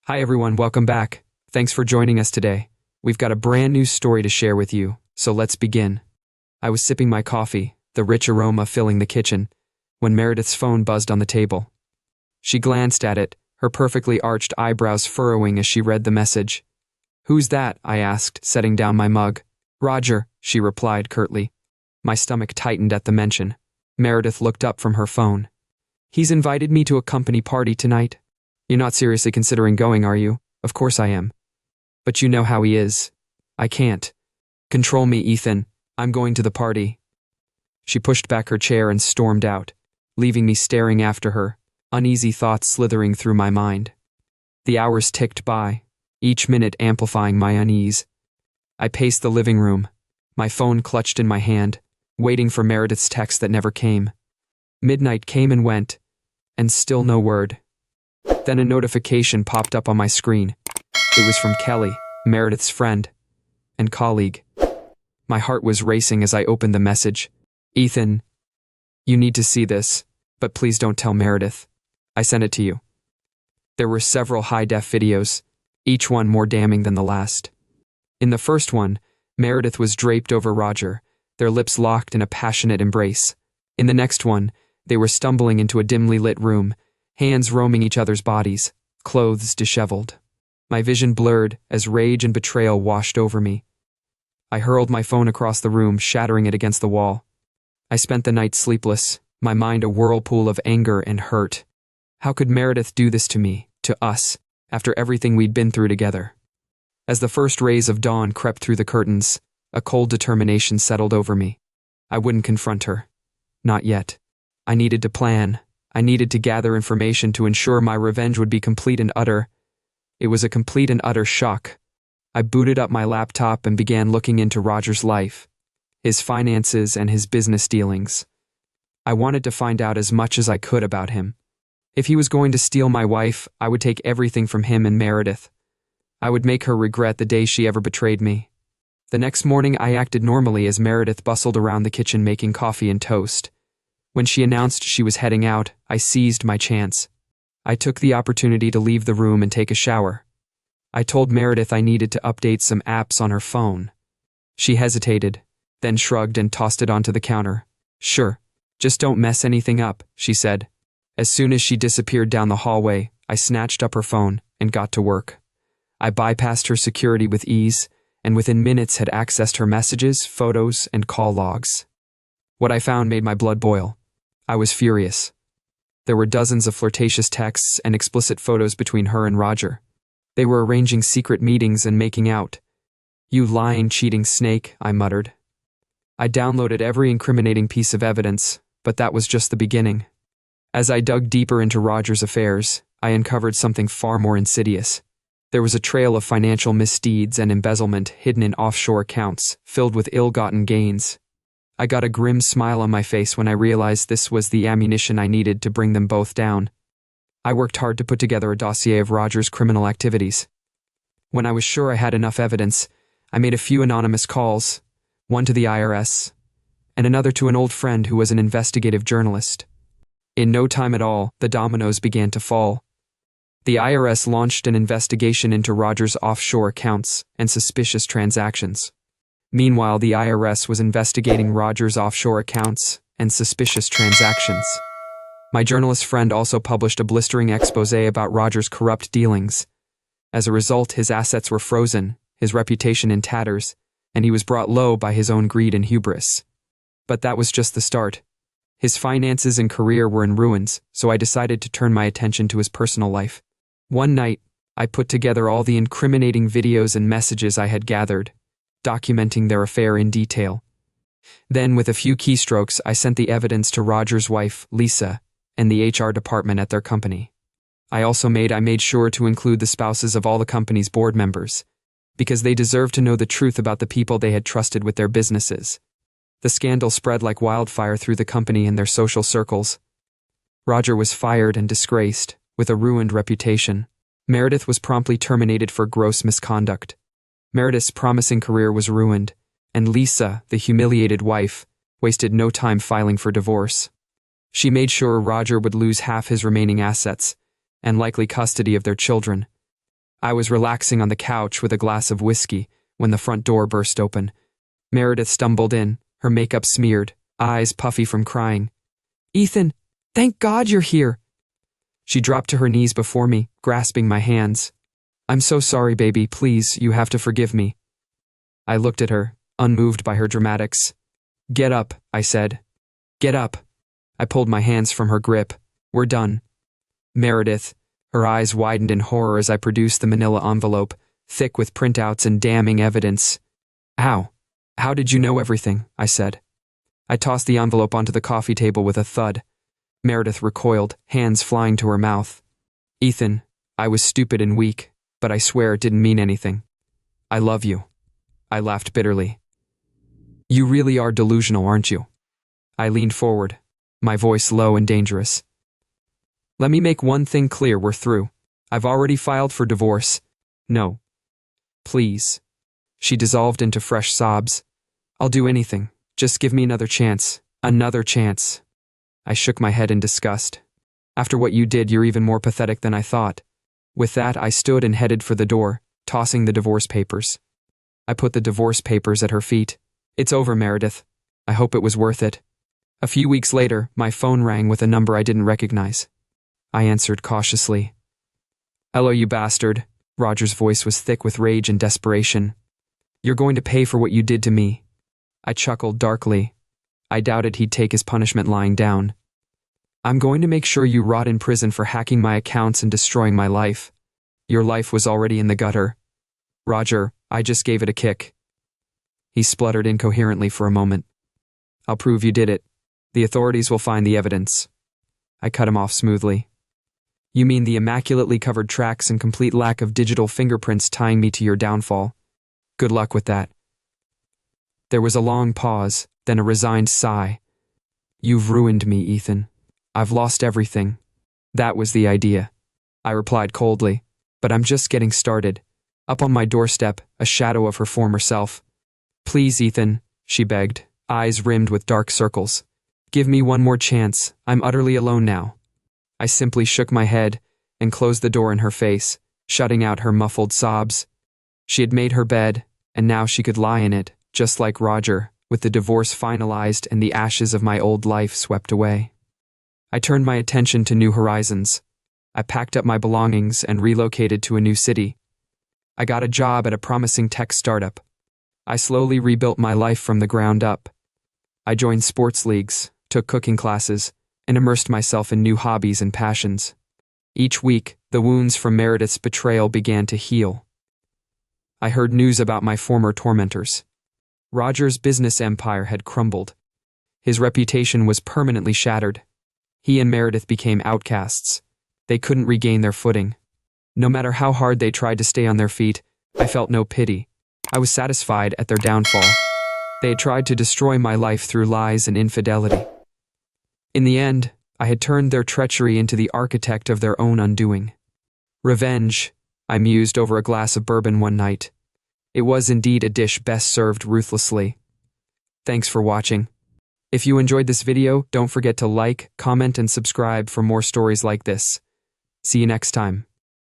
Hi everyone, welcome back. Thanks for joining us today. We've got a brand new story to share with you, so let's begin. I was sipping my coffee, the rich aroma filling the kitchen, when Meredith's phone buzzed on the table. She glanced at it, her perfectly arched eyebrows furrowing as she read the message. "Who's that?" I asked, setting down my mug. "Roger," she replied curtly. My stomach tightened at the mention. Meredith looked up from her phone. "He's invited me to a company party tonight." "You're not seriously considering going, are you?" "Of course I am. But you know how he is. I can't. Control me, Ethan. I'm going to the party." She pushed back her chair and stormed out, leaving me staring after her, uneasy thoughts slithering through my mind. The hours ticked by, each minute amplifying my unease. I paced the living room, my phone clutched in my hand, waiting for Meredith's text that never came. Midnight came and went, and still no word. Then a notification popped up on my screen. It was from Kelly, Meredith's friend and colleague. My heart was racing as I opened the message. "Ethan, you need to see this, but please don't tell Meredith. I sent it to you." There were several high-def videos, each one more damning than the last. In the first one, Meredith was draped over Roger, their lips locked in a passionate embrace. In the next one, they were stumbling into a dimly lit room, hands roaming each other's bodies, clothes disheveled. My vision blurred as rage and betrayal washed over me. I hurled my phone across the room, shattering it against the wall. I spent the night sleepless, my mind a whirlpool of anger and hurt. How could Meredith do this to me, to us, after everything we'd been through together? As the first rays of dawn crept through the curtains, a cold determination settled over me. I wouldn't confront her. Not yet. I needed to plan. I needed to gather information to ensure my revenge would be complete and utter. It was a complete and utter shock. I booted up my laptop and began looking into Roger's life, his finances and his business dealings. I wanted to find out as much as I could about him. If he was going to steal my wife, I would take everything from him and Meredith. I would make her regret the day she ever betrayed me. The next morning I acted normally as Meredith bustled around the kitchen making coffee and toast. When she announced she was heading out, I seized my chance. I took the opportunity to leave the room and take a shower. I told Meredith I needed to update some apps on her phone. She hesitated, then shrugged and tossed it onto the counter. "Sure, just don't mess anything up," she said. As soon as she disappeared down the hallway, I snatched up her phone and got to work. I bypassed her security with ease, and within minutes had accessed her messages, photos, and call logs. What I found made my blood boil. I was furious. There were dozens of flirtatious texts and explicit photos between her and Roger. They were arranging secret meetings and making out. "You lying, cheating snake," I muttered. I downloaded every incriminating piece of evidence, but that was just the beginning. As I dug deeper into Roger's affairs, I uncovered something far more insidious. There was a trail of financial misdeeds and embezzlement hidden in offshore accounts, filled with ill-gotten gains. I got a grim smile on my face when I realized this was the ammunition I needed to bring them both down. I worked hard to put together a dossier of Roger's criminal activities. When I was sure I had enough evidence, I made a few anonymous calls, one to the IRS, and another to an old friend who was an investigative journalist. In no time at all, the dominoes began to fall. The IRS launched an investigation into Roger's offshore accounts and suspicious transactions. Meanwhile, the IRS was investigating Roger's offshore accounts and suspicious transactions. My journalist friend also published a blistering exposé about Roger's corrupt dealings. As a result, his assets were frozen, his reputation in tatters, and he was brought low by his own greed and hubris. But that was just the start. His finances and career were in ruins, so I decided to turn my attention to his personal life. One night, I put together all the incriminating videos and messages I had gathered, documenting their affair in detail. Then, with a few keystrokes, I sent the evidence to Roger's wife, Lisa, and the HR department at their company. I made sure to include the spouses of all the company's board members, because they deserved to know the truth about the people they had trusted with their businesses. The scandal spread like wildfire through the company and their social circles. Roger was fired and disgraced, with a ruined reputation. Meredith was promptly terminated for gross misconduct. Meredith's promising career was ruined, and Lisa, the humiliated wife, wasted no time filing for divorce. She made sure Roger would lose half his remaining assets, and likely custody of their children. I was relaxing on the couch with a glass of whiskey when the front door burst open. Meredith stumbled in, her makeup smeared, eyes puffy from crying. "Ethan, thank God you're here." She dropped to her knees before me, grasping my hands. "I'm so sorry, baby. Please, you have to forgive me." I looked at her, unmoved by her dramatics. "Get up," I said. "Get up." I pulled my hands from her grip. "We're done." Meredith, her eyes widened in horror as I produced the manila envelope, thick with printouts and damning evidence. "How? How did you know everything?" I said. I tossed the envelope onto the coffee table with a thud. Meredith recoiled, hands flying to her mouth. "Ethan, I was stupid and weak, but I swear it didn't mean anything. I love you." I laughed bitterly. "You really are delusional, aren't you?" I leaned forward, my voice low and dangerous. "Let me make one thing clear, we're through. I've already filed for divorce. No. Please." She dissolved into fresh sobs. "I'll do anything. Just give me another chance. Another chance." I shook my head in disgust. "After what you did, you're even more pathetic than I thought." With that, I stood and headed for the door, tossing the divorce papers. I put the divorce papers at her feet. "It's over, Meredith. I hope it was worth it." A few weeks later, my phone rang with a number I didn't recognize. I answered cautiously. "Hello, you bastard." Roger's voice was thick with rage and desperation. "You're going to pay for what you did to me." I chuckled darkly. I doubted he'd take his punishment lying down. "I'm going to make sure you rot in prison for hacking my accounts and destroying my life. Your life was already in the gutter. Roger, I just gave it a kick." He spluttered incoherently for a moment. "I'll prove you did it. The authorities will find the evidence." I cut him off smoothly. "You mean the immaculately covered tracks and complete lack of digital fingerprints tying me to your downfall? Good luck with that." There was a long pause, then a resigned sigh. "You've ruined me, Ethan. I've lost everything." "That was the idea," I replied coldly. "But I'm just getting started." Up on my doorstep, a shadow of her former self. "Please, Ethan," she begged, eyes rimmed with dark circles. "Give me one more chance. I'm utterly alone now." I simply shook my head and closed the door in her face, shutting out her muffled sobs. She had made her bed, and now she could lie in it, just like Roger, with the divorce finalized and the ashes of my old life swept away. I turned my attention to new horizons. I packed up my belongings and relocated to a new city. I got a job at a promising tech startup. I slowly rebuilt my life from the ground up. I joined sports leagues, took cooking classes, and immersed myself in new hobbies and passions. Each week, the wounds from Meredith's betrayal began to heal. I heard news about my former tormentors. Roger's business empire had crumbled. His reputation was permanently shattered. He and Meredith became outcasts. They couldn't regain their footing. No matter how hard they tried to stay on their feet, I felt no pity. I was satisfied at their downfall. They had tried to destroy my life through lies and infidelity. In the end, I had turned their treachery into the architect of their own undoing. Revenge, I mused over a glass of bourbon one night. It was indeed a dish best served ruthlessly. Thanks for watching. If you enjoyed this video, don't forget to like, comment, and subscribe for more stories like this. See you next time.